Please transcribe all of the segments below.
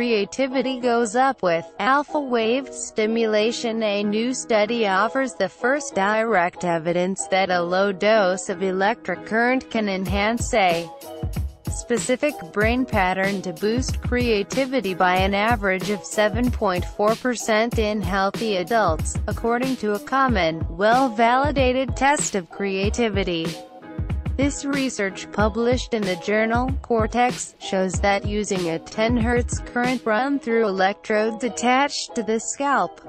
creativity goes up with alpha wave stimulation. A new study offers the first direct evidence that a low dose of electric current can enhance a specific brain pattern to boost creativity by an average of 7.4% in healthy adults, according to a common, well-validated test of creativity. This research, published in the journal Cortex, shows that using a 10 Hz current run through electrodes attached to the scalp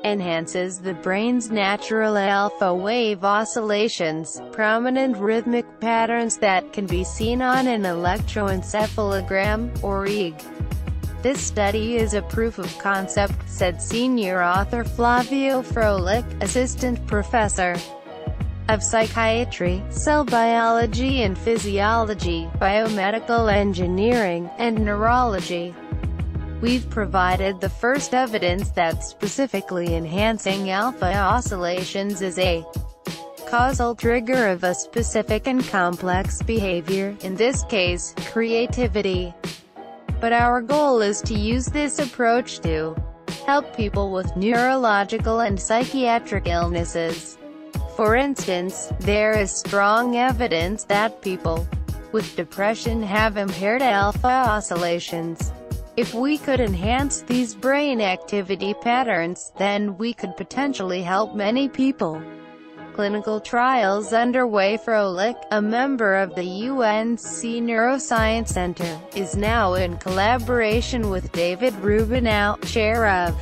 enhances the brain's natural alpha wave oscillations, prominent rhythmic patterns that can be seen on an electroencephalogram, or EEG. This study is a proof of concept, said senior author Flavio Froelich, assistant professor of psychiatry, cell biology and physiology, biomedical engineering, and neurology. We've provided the first evidence that specifically enhancing alpha oscillations is a causal trigger of a specific and complex behavior, in this case, creativity. But our goal is to use this approach to help people with neurological and psychiatric illnesses. For instance, there is strong evidence that people with depression have impaired alpha oscillations. If we could enhance these brain activity patterns, then we could potentially help many people. Clinical trials underway. Froelich, a member of the UNC Neuroscience Center, is now in collaboration with David Rubinow, chair of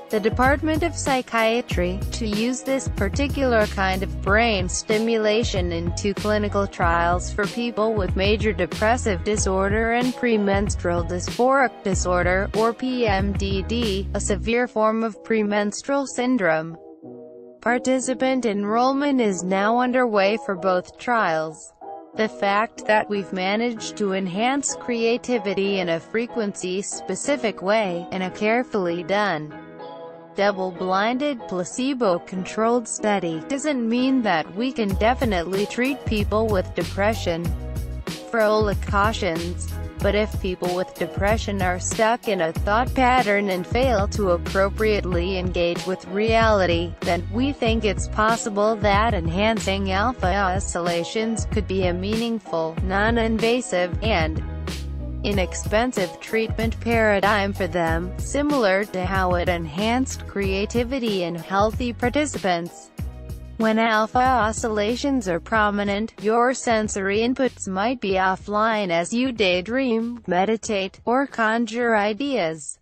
the Department of Psychiatry, to use this particular kind of brain stimulation in 2 clinical trials for people with major depressive disorder and premenstrual dysphoric disorder, or PMDD, a severe form of premenstrual syndrome. Participant enrollment is now underway for both trials. The fact that we've managed to enhance creativity in a frequency-specific way, in a carefully done, double-blinded, placebo-controlled study, doesn't mean that we can definitely treat people with depression, Froelich cautions. But if people with depression are stuck in a thought pattern and fail to appropriately engage with reality, then we think it's possible that enhancing alpha oscillations could be a meaningful, non-invasive, and inexpensive treatment paradigm for them, similar to how it enhanced creativity in healthy participants. When alpha oscillations are prominent, your sensory inputs might be offline as you daydream, meditate, or conjure ideas.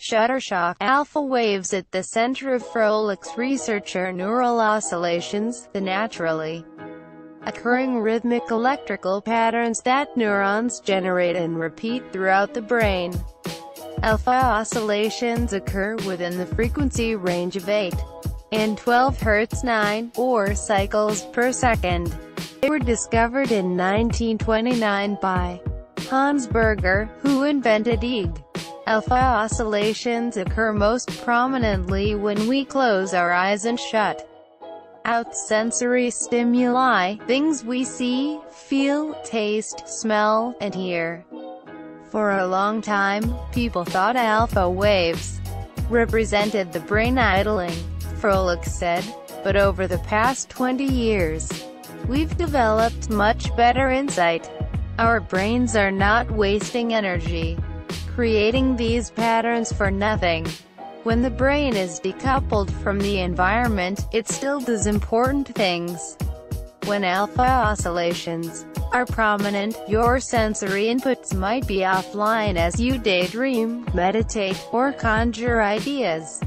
Shuttershock. Alpha waves at the center of Froelich's research are neural oscillations, the naturally occurring rhythmic electrical patterns that neurons generate and repeat throughout the brain. Alpha oscillations occur within the frequency range of 8 and 12 Hz 9, or cycles per second. They were discovered in 1929 by Hans Berger, who invented EEG. Alpha oscillations occur most prominently when we close our eyes and shut out sensory stimuli, things we see, feel, taste, smell, and hear. For a long time, people thought alpha waves represented the brain idling, Froelich said, but over the past 20 years, we've developed much better insight. Our brains are not wasting energy creating these patterns for nothing. When the brain is decoupled from the environment, it still does important things. When alpha oscillations are prominent, your sensory inputs might be offline as you daydream, meditate, or conjure ideas.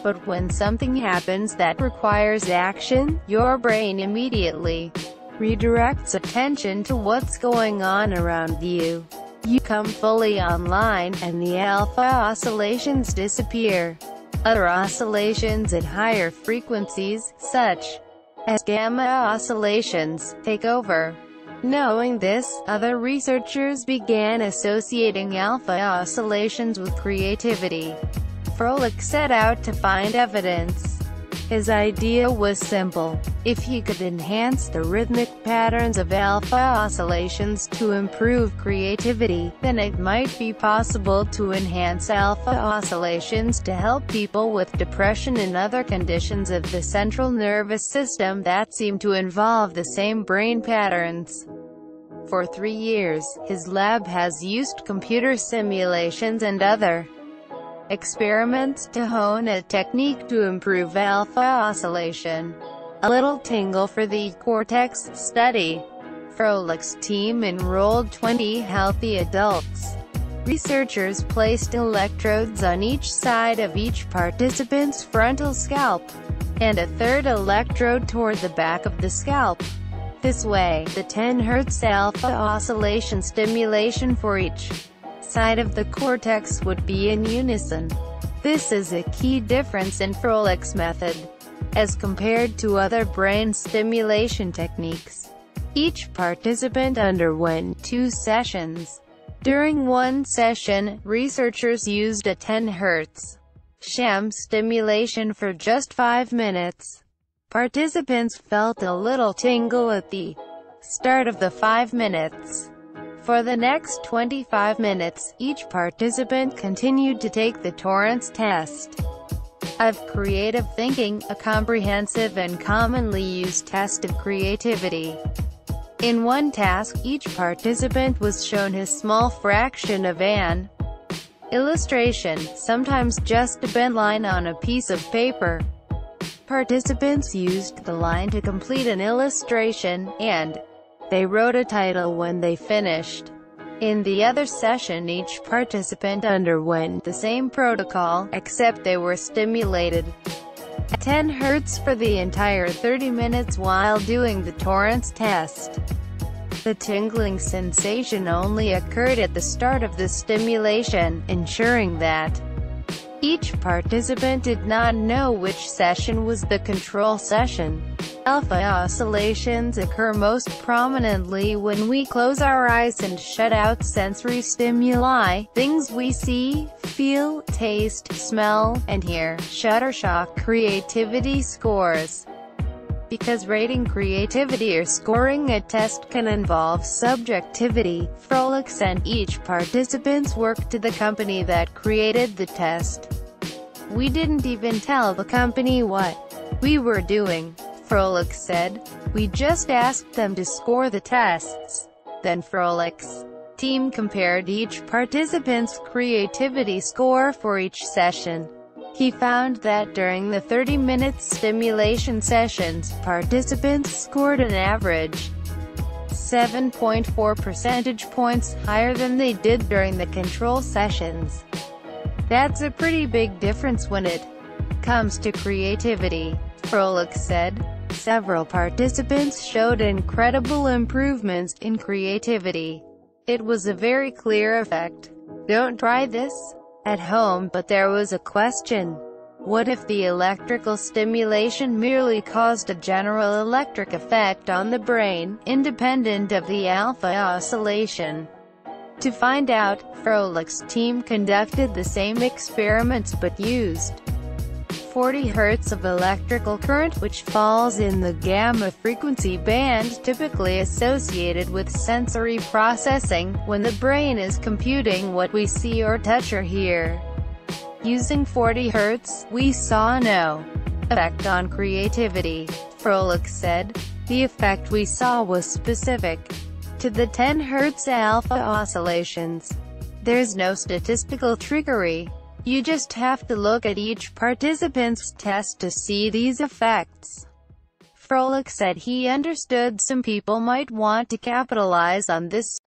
But when something happens that requires action, your brain immediately redirects attention to what's going on around you. You come fully online, and the alpha oscillations disappear. Other oscillations at higher frequencies, such as gamma oscillations, take over. Knowing this, other researchers began associating alpha oscillations with creativity. Froelich set out to find evidence. His idea was simple. If he could enhance the rhythmic patterns of alpha oscillations to improve creativity, then it might be possible to enhance alpha oscillations to help people with depression and other conditions of the central nervous system that seem to involve the same brain patterns. For 3 years, his lab has used computer simulations and other experiments to hone a technique to improve alpha oscillation. A little tingle for the cortex study. Froelic's team enrolled 20 healthy adults. Researchers placed electrodes on each side of each participant's frontal scalp, and a third electrode toward the back of the scalp. This way, the 10 Hz alpha oscillation stimulation for each side of the cortex would be in unison. This is a key difference in Froelic's method, as compared to other brain stimulation techniques. Each participant underwent 2 sessions. During one session, researchers used a 10 Hz sham stimulation for just 5 minutes. Participants felt a little tingle at the start of the 5 minutes. For the next 25 minutes, each participant continued to take the Torrance test of creative thinking, a comprehensive and commonly used test of creativity. In one task, each participant was shown his small fraction of an illustration, sometimes just a bent line on a piece of paper. Participants used the line to complete an illustration, and they wrote a title when they finished. In the other session, each participant underwent the same protocol, except they were stimulated at 10 Hz for the entire 30 minutes while doing the Torrance test. The tingling sensation only occurred at the start of the stimulation, ensuring that each participant did not know which session was the control session. Alpha oscillations occur most prominently when we close our eyes and shut out sensory stimuli, things we see, feel, taste, smell, and hear. Shutterstock creativity scores. Because rating creativity or scoring a test can involve subjectivity, Froelich sent each participant's work to the company that created the test. "We didn't even tell the company what we were doing," Froelich said. "We just asked them to score the tests." Then Froelich's team compared each participant's creativity score for each session. He found that during the 30-minute stimulation sessions, participants scored an average 7.4 percentage points higher than they did during the control sessions. That's a pretty big difference when it comes to creativity, Froelich said. Several participants showed incredible improvements in creativity. It was a very clear effect. Don't try this at home, but there was a question. What if the electrical stimulation merely caused a general electric effect on the brain, independent of the alpha oscillation? To find out, Froelich's team conducted the same experiments but used 40 Hz of electrical current, which falls in the gamma frequency band typically associated with sensory processing, when the brain is computing what we see or touch or hear. Using 40 Hz, we saw no effect on creativity, Froelich said. The effect we saw was specific to the 10 Hz alpha oscillations. There's no statistical trickery. You just have to look at each participant's test to see these effects. Froelich said he understood some people might want to capitalize on this.